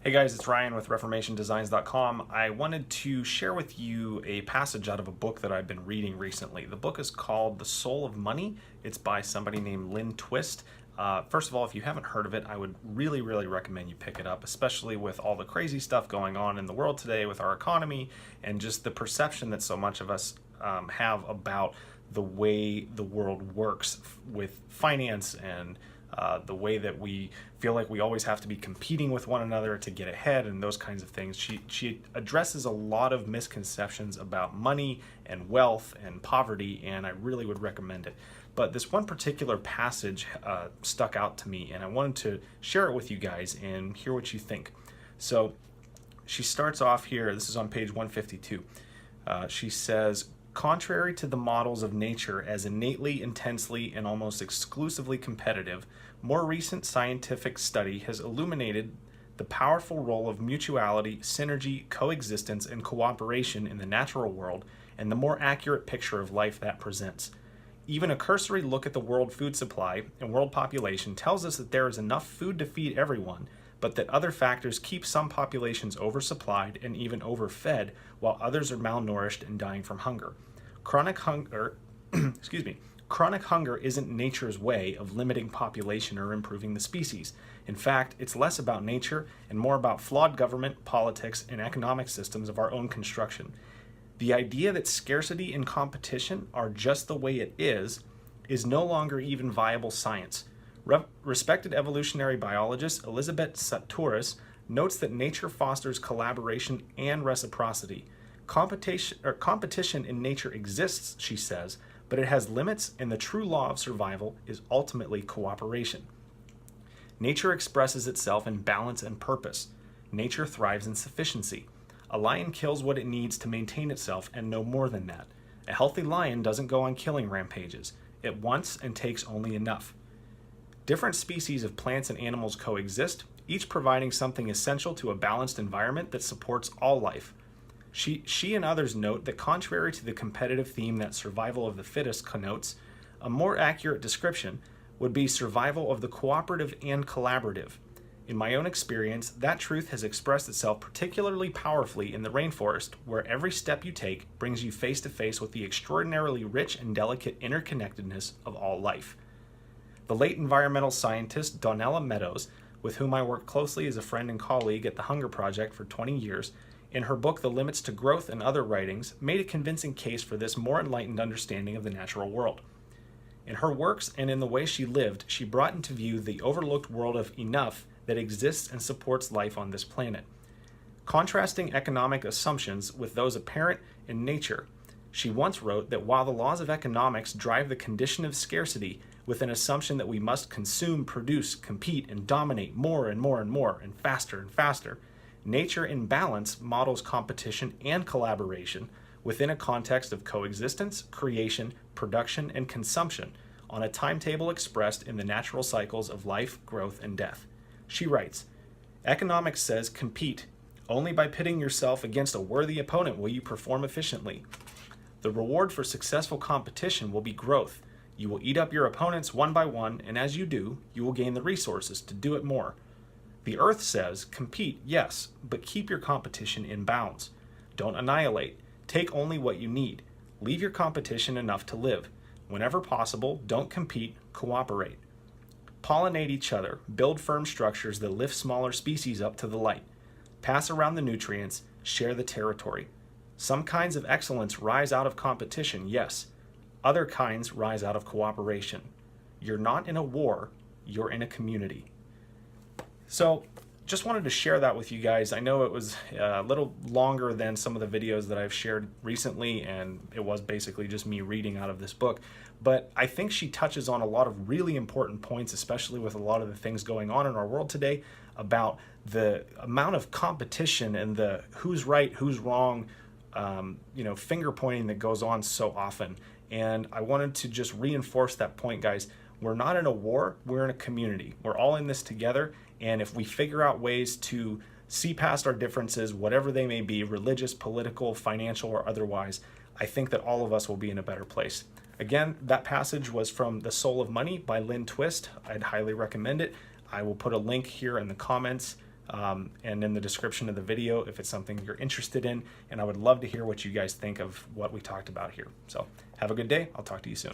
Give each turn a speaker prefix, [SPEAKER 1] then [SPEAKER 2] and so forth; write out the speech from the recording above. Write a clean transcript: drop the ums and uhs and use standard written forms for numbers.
[SPEAKER 1] Hey guys, it's Ryan with ReformationDesigns.com. I wanted to share with you a passage out of a book that I've been reading recently. The book is called The Soul of Money. It's by somebody named Lynn Twist. First of all, if you haven't heard of it, I would really recommend you pick it up, especially with all the crazy stuff going on in the world today with our economy and just the perception that so much of us have about the way the world works with finance and the way that we feel like we always have to be competing with one another to get ahead and those kinds of things. She addresses a lot of misconceptions about money and wealth and poverty, and I really would recommend it. But this one particular passage stuck out to me, and I wanted to share it with you guys and hear what you think. So she starts off here, this is on page 152. She says, contrary to the models of nature as innately, intensely, and almost exclusively competitive, more recent scientific study has illuminated the powerful role of mutuality, synergy, coexistence, and cooperation in the natural world and the more accurate picture of life that presents. Even a cursory look at the world food supply and world population tells us that there is enough food to feed everyone, but that other factors keep some populations oversupplied and even overfed, while others are malnourished and dying from hunger. Chronic hunger isn't nature's way of limiting population or improving the species. In fact, it's less about nature and more about flawed government, politics, and economic systems of our own construction. The idea that scarcity and competition are just the way it is no longer even viable science. Respected evolutionary biologist Elizabeth Sahtouris notes that nature fosters collaboration and reciprocity. Competition in nature exists, she says, but it has limits, and the true law of survival is ultimately cooperation. Nature expresses itself in balance and purpose. Nature thrives in sufficiency. A lion kills what it needs to maintain itself and no more than that. A healthy lion doesn't go on killing rampages. It wants and takes only enough. Different species of plants and animals coexist, each providing something essential to a balanced environment that supports all life. She and others note that contrary to the competitive theme that survival of the fittest connotes, a more accurate description would be survival of the cooperative and collaborative. In my own experience, that truth has expressed itself particularly powerfully in the rainforest, where every step you take brings you face to face with the extraordinarily rich and delicate interconnectedness of all life. The late environmental scientist Donella Meadows, with whom I worked closely as a friend and colleague at the Hunger Project for 20 years, in her book The Limits to Growth and other writings, made a convincing case for this more enlightened understanding of the natural world. In her works and in the way she lived, she brought into view the overlooked world of enough that exists and supports life on this planet. Contrasting economic assumptions with those apparent in nature, she once wrote that while the laws of economics drive the condition of scarcity with an assumption that we must consume, produce, compete, and dominate more and more and more and faster, nature in balance models competition and collaboration within a context of coexistence, creation, production, and consumption on a timetable expressed in the natural cycles of life, growth, and death. She writes, economics says compete. Only by pitting yourself against a worthy opponent will you perform efficiently. The reward for successful competition will be growth. You will eat up your opponents one by one, and as you do, you will gain the resources to do it more. The earth says, compete, yes, but keep your competition in bounds. Don't annihilate. Take only what you need. Leave your competition enough to live. Whenever possible, don't compete, cooperate. Pollinate each other. Build firm structures that lift smaller species up to the light. Pass around the nutrients. Share the territory. Some kinds of excellence rise out of competition, yes. Other kinds rise out of cooperation. You're not in a war, you're in a community. So just wanted to share that with you guys. I know it was a little longer than some of the videos that I've shared recently, and it was basically just me reading out of this book. But I think she touches on a lot of really important points, especially with a lot of the things going on in our world today, about the amount of competition and the who's right, who's wrong, finger pointing that goes on so often. And I wanted to just reinforce that point, guys. We're not in a war, we're in a community. We're all in this together, and if we figure out ways to see past our differences, whatever they may be, religious, political, financial, or otherwise, I think that all of us will be in a better place. Again, that passage was from The Soul of Money by Lynn Twist. I'd highly recommend it. I will put a link here in the comments and in the description of the video if it's something you're interested in, and I would love to hear what you guys think of what we talked about here. So have a good day. I'll talk to you soon.